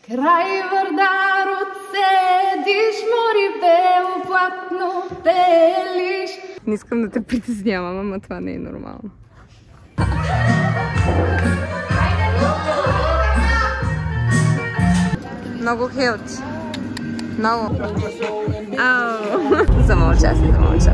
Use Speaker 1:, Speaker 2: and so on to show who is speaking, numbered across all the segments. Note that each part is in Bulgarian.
Speaker 1: Край Вардарот седиш, море бело платно пелиш. Не искам да те притеснявам, ама това не е нормално. Много хелти. Много. Замълча се.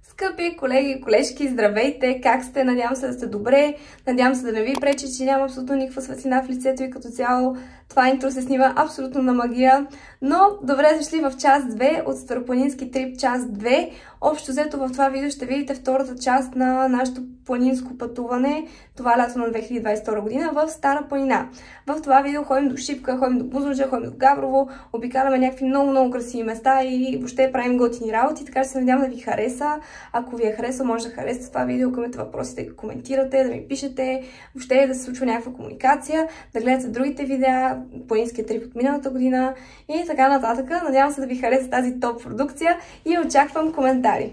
Speaker 1: Скъпи колеги и колежки, здравейте! Как сте? Надявам се да сте добре. Надявам се да не ви пречи, че няма абсолютно никаква светлина в лицето и като цяло това интро се снима абсолютно на магия. Но добре зашли в част 2 от Старопланински трип част 2. Общо взето в това видео ще видите втората част на нашето планинско пътуване това лято на 2022 година в Стара планина. В това видео ходим до Шипка, ходим до Бузлуджа, ходим до Габрово, обикаляме някакви много красиви места и въобще правим готини работи, така че се надявам да ви хареса. Ако ви е харесал, може да харесате това видео, ако имате въпросите, да коментирате, да ми пишете, въобще да се случва някаква комуникация, да гледате другите видеа, планинския трип от миналата година и така нататък. Надявам се да ви хареса тази топ продукция и очаквам коментари.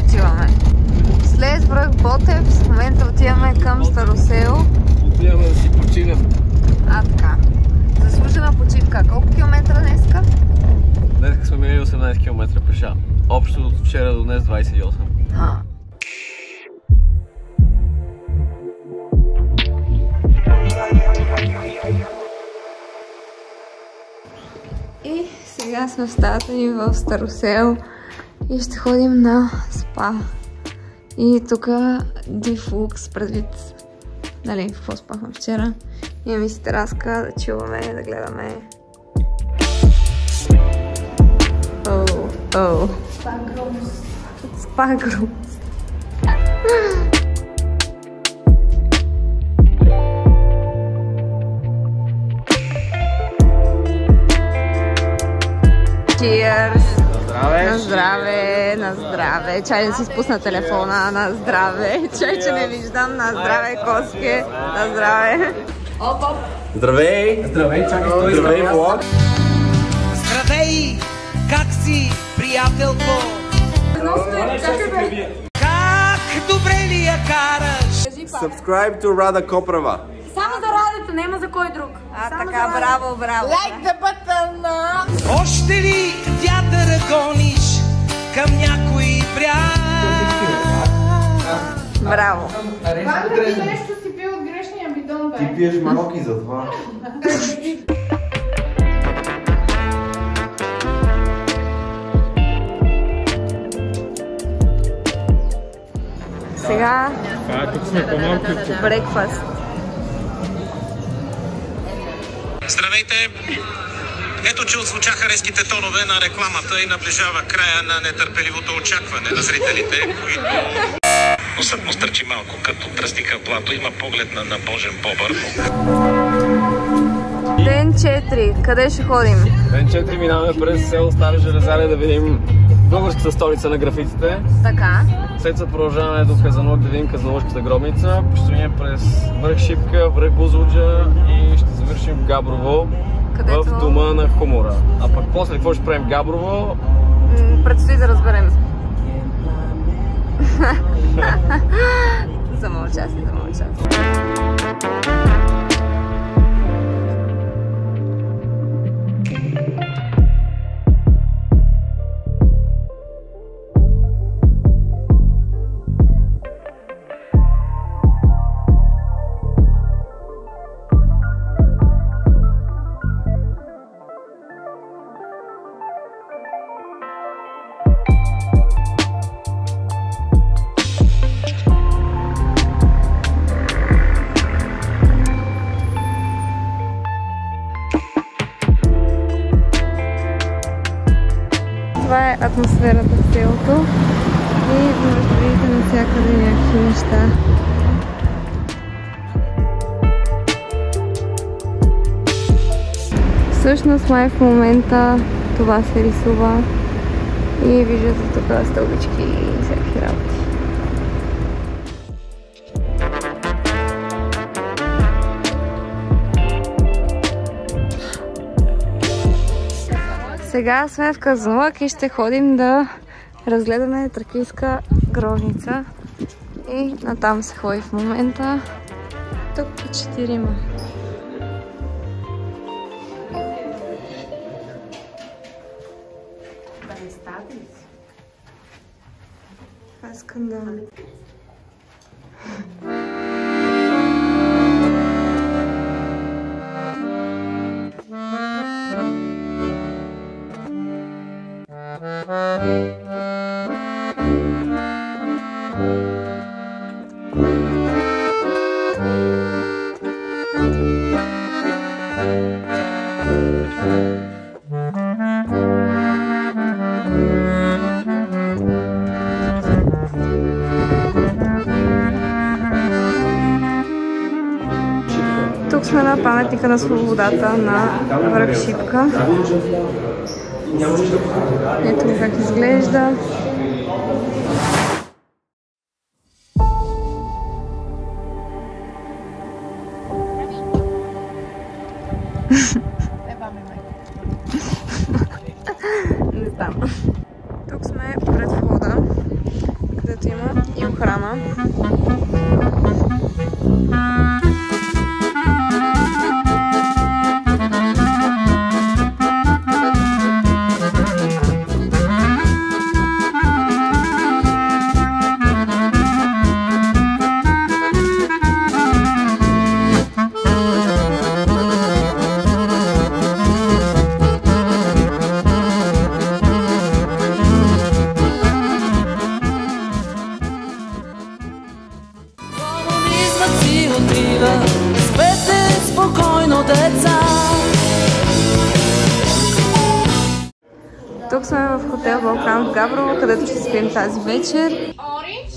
Speaker 1: Отиваме. След връх Ботев, в момента отиваме към Старосело.
Speaker 2: Отиваме да си починем.
Speaker 1: Така. Заслужена почивка. Колко километра днеска?
Speaker 2: Днеска сме минали 18 км пеша. Общо от вчера до днес 28.
Speaker 1: И сега сме в стаята ни в Старосело и ще ходим на спа. И тук дифлукс предвид, нали, какво спахме вчера. Имаме си тераска, да чуваме, да гледаме. Спа груз. Cheers! На здраве! Чай да си спусна телефона, на здраве! Чай, че не виждам, на здраве, Коске! На здраве!
Speaker 2: Здравей! Чакай, здравей, влог!
Speaker 3: Здравей! Как си, приятелко? Как добре ли я караш?
Speaker 2: Subscribe to Rada Koprava.
Speaker 1: Само за Радата, няма за кой друг. Така, браво!
Speaker 4: Like the button!
Speaker 3: Още ли вятъра гониш към някой бряг?
Speaker 1: Браво!
Speaker 4: Ванка, ти нещо си пил от грешния бидон, бе.
Speaker 2: Ти пиеш малки за това.
Speaker 1: Сега брекфаст.
Speaker 3: Здравейте! Ето, че отзвучаха резките тонове на рекламата и наближава края на нетърпеливото очакване на зрителите, които носът му стърчи малко, като тръстика в блато, има поглед на Божен бобър.
Speaker 1: Ден 4. Къде ще ходим?
Speaker 2: Ден 4 минаваме през село Стара Железария да видим българската столица на графитите.
Speaker 1: Така.
Speaker 2: След това продължаваме до Казанлък да видим Казанлъшката гробница. Ще минем през връх Шипка, връх Бузлуджа и ще завършим в Габрово, в дома на хумора. А пък после какво ще правим в Габрово?
Speaker 1: Предстои да разберем. Замълча си. Това е атмосферата в селото и може да видите навсякъде някакви неща. Всъщност май в момента това се рисува и виждате тук стълбички и всякакви работи. Сега сме в Казанлък и ще ходим да разгледаме тракийска гробница И натам се ходи в момента. Тук е 4. Това е скандал. Тук сме на паметника на свободата на връх Шипка. Ето как изглежда. Не знам. Тук сме пред входа, където има и охрана.
Speaker 5: Спете спокойно, деца.
Speaker 1: Тук сме в хотел Балкан в Габрово, където ще спим тази вечер.
Speaker 4: Orange,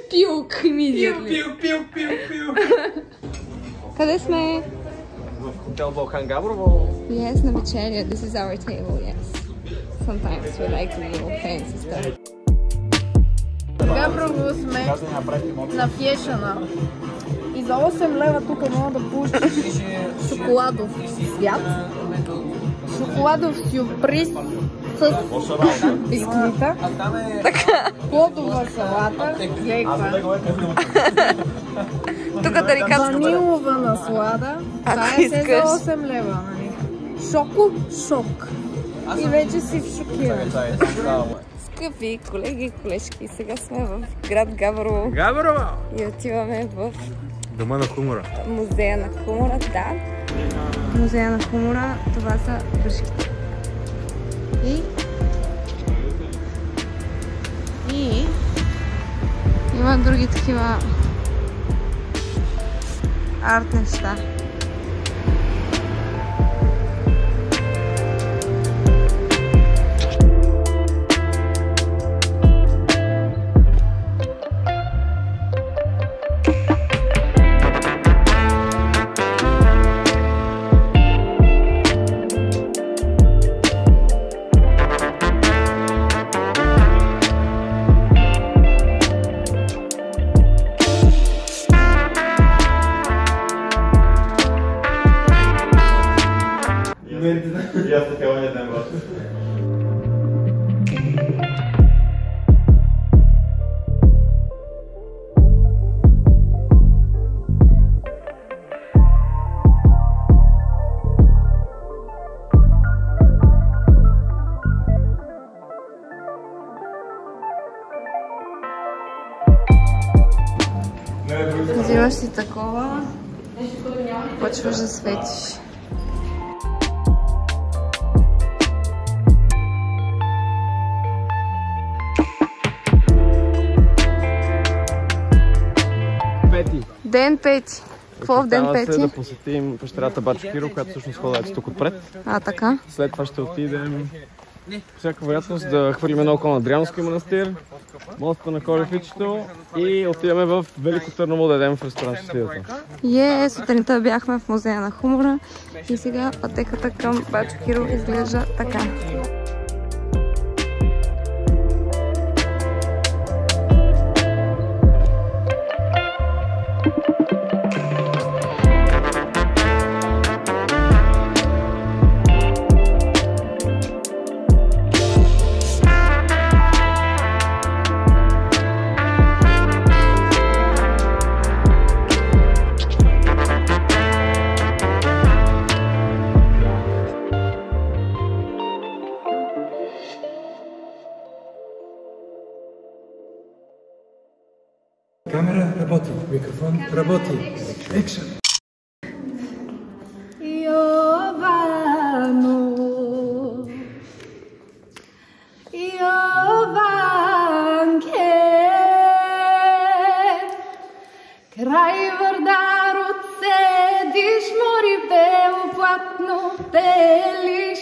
Speaker 1: Пилк,
Speaker 2: Пил.
Speaker 1: Къде сме?
Speaker 2: В хотел Балкан Габрово.
Speaker 1: Yes, на вечеря. This is our table, yes. Sometimes we like a little fancy stuff.
Speaker 4: Габрово сме на Фешана. И за 8 лева тук мога да получиш шоколадов свят, шоколадов сюрприз с бисквита, плодова салата,
Speaker 1: Тук да ни казват.
Speaker 4: ванилова наслада. Това е се за 8 лева. Шок. И вече си шокиран.
Speaker 1: Скъпи колеги и колежки, сега сме в град Габрово. И отиваме в
Speaker 2: Дома на хумора.
Speaker 1: музея на хумора, да. Музея на хумора, това са връшките. И има други такива арт неща. Взимаш си такова, почваш да светиш. Ден пети. Какво в ден пети?
Speaker 2: Да посетим пещерата Бачо Киро, която всъщност хода тук отпред.
Speaker 1: Така?
Speaker 2: След това ще отидем по всяка вероятност да хвърлим едно око на Дрянския манастир, моста на Колефичето и отиваме в Велико Търново да ядем в ресторант Сотията.
Speaker 1: Сутринта бяхме в музея на хумора и сега пътеката към Бачо Киро изглежда така.
Speaker 6: Камера работи, микрофон работи. Екшън!
Speaker 7: Край Вардарот седиш, море бело платно пелиш,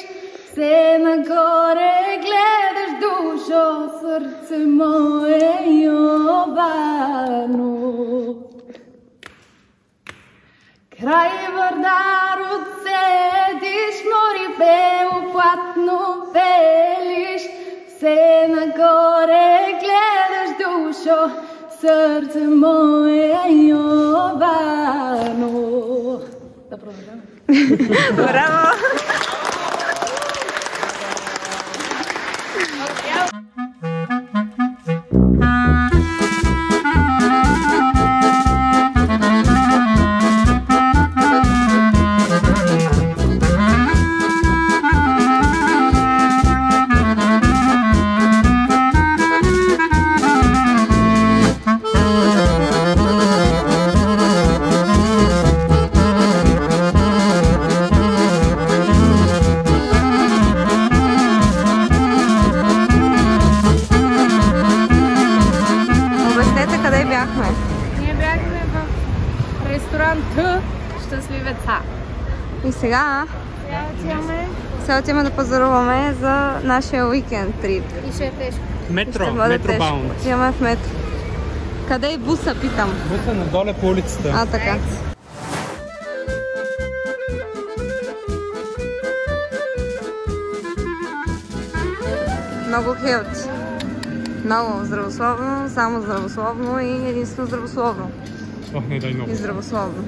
Speaker 7: все нагоре гледаш, душо, сърце мое Йовано. Край Вардарот седиш, море бело платно пелиш, все нагоре гледаш, душо, сърце мое Йовано. Да продължаваме.
Speaker 1: Браво!
Speaker 4: Ние бяхме в ресторант Щастливеца.
Speaker 1: И сега отиваме да пазаруваме за нашия уикенд трип.
Speaker 4: И ще е тежко.
Speaker 6: Метробаунд.
Speaker 1: Отиваме в метро. Къде е буса, питам?
Speaker 6: Буса надоле по улицата.
Speaker 1: А, така. Много хелти. Много здравословно, само здравословно и единствено здравословно.
Speaker 6: Не дай много.
Speaker 1: И здравословно.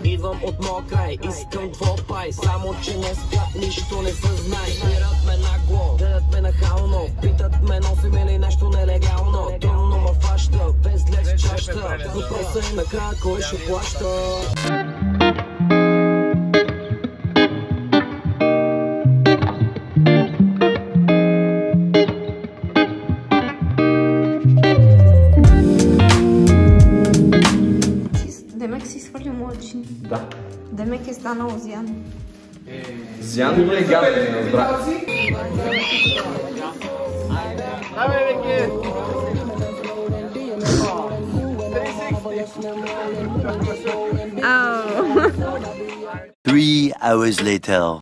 Speaker 5: Идвам от моя край, искам двопай, само че днеска нищо не съзнай. Спират ме нагло, гледат ме нахално, питат ме носим или нещо нелегално. Трудно ма фаща, без лек чаща, въпросът е накрая кой ще плаща.
Speaker 1: Демек си свалил моят чин.
Speaker 2: Да.
Speaker 1: Демек е станал Зян.
Speaker 2: Зян или е гаден, не разбрах. Давай, Вики!
Speaker 8: 3 hours later.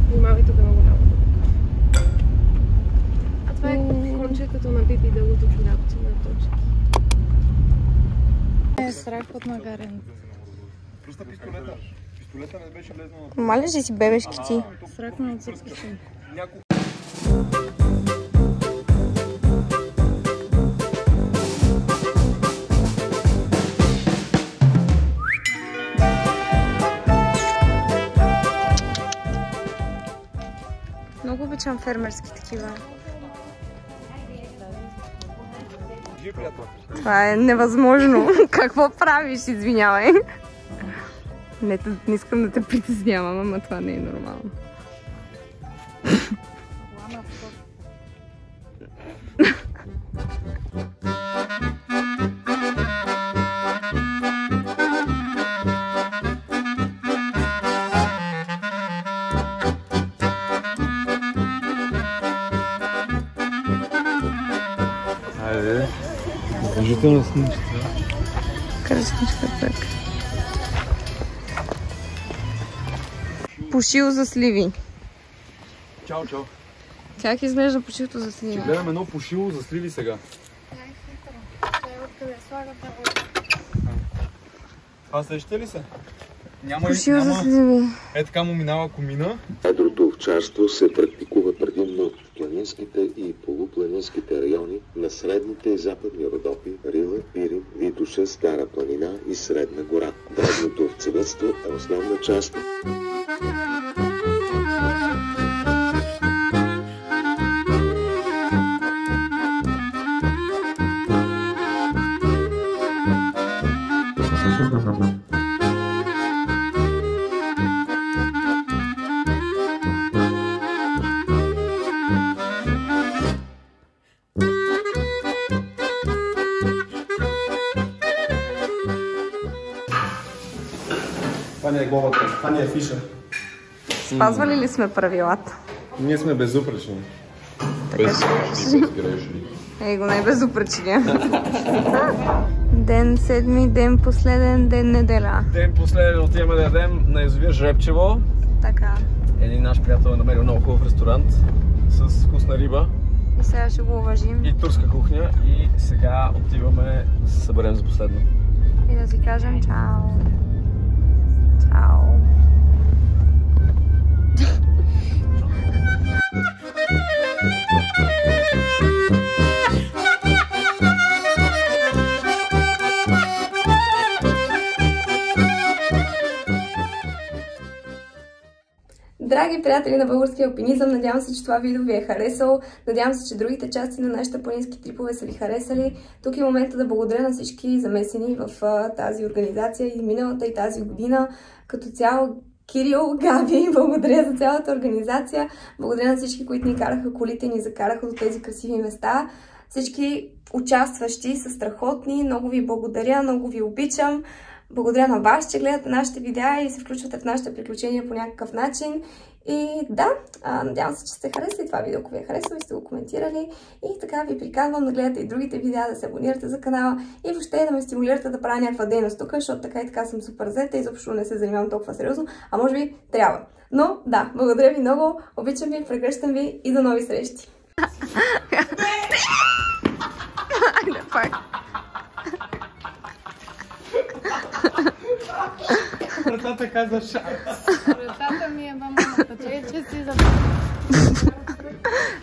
Speaker 4: Внимавай тук много много. А това е конче като на Биби дългото чулякче на точки. Е страх от магарената.
Speaker 6: Просто пистолета. Пистолета не беше влезнал на...
Speaker 1: Маля ли си бебешки ти?
Speaker 4: Страх ме от цъпките.
Speaker 1: Много обичам фермерски такива. Това е невъзможно. Какво правиш, извинявай? Не искам да те притеснявам, ама това не е нормално.
Speaker 6: Хайде, положителна снимка.
Speaker 1: Кръстничка так. Пушил за сливи.
Speaker 2: Чао, чао.
Speaker 1: Как изглежда пушилото за сливи?
Speaker 2: Ще гледам едно пушило за сливи сега. Това сещате ли се?
Speaker 1: Пушил за сливи.
Speaker 2: Е така му минава комина.
Speaker 9: Едрото овчарство се практикува предимно в планинските и полупланинските райони на средните и западни Родопи, Рила, Пирин, Витоша, Стара планина и Средна гора. Дребното овцевъдство е основна част.
Speaker 6: Това не е главата, това не е фиша.
Speaker 1: Спазвали ли сме правилата?
Speaker 6: Ние сме безупречни.
Speaker 1: Его не е безупречни. Ден седми, ден последен, ден неделя.
Speaker 2: Ден последен, отиваме да ядем на язовир Жребчево.
Speaker 1: Така.
Speaker 2: Един наш приятел е намерил много хубав ресторант с вкусна риба.
Speaker 1: И сега ще го уважим.
Speaker 2: И турска кухня. И сега отиваме да се съберем за последно.
Speaker 1: И да си кажем чао. Чао. Драги приятели на българския алпинизъм, надявам се, че това видео ви е харесало. Надявам се, че другите части на нашите планински трипове са ви харесали. Тук е момента да благодаря на всички замесени в тази организация и миналата и тази година. Като цяло Кирил, Габи, благодаря за цялата организация. Благодаря на всички, които ни караха колите и ни закараха до тези красиви места. Всички участващи са страхотни. Много ви благодаря, много ви обичам. Благодаря на вас, че гледате нашите видеа и се включвате в нашите приключения по някакъв начин. И да, надявам се, че сте харесали това видео, ако ви е харесало и сте го коментирали. И така ви приканвам да гледате и другите видеа, да се абонирате за канала и въобще да ме стимулирате да правя някаква дейност тук, защото така и така съм супер зета и изобщо не се занимавам толкова сериозно, а може би трябва. Но да, благодаря ви много, обичам ви, прегръщам ви и до нови срещи! Айде пак!
Speaker 6: Вратата каза шанс.
Speaker 7: Вратата ми е мамата, че си за...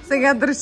Speaker 1: Сега дръж.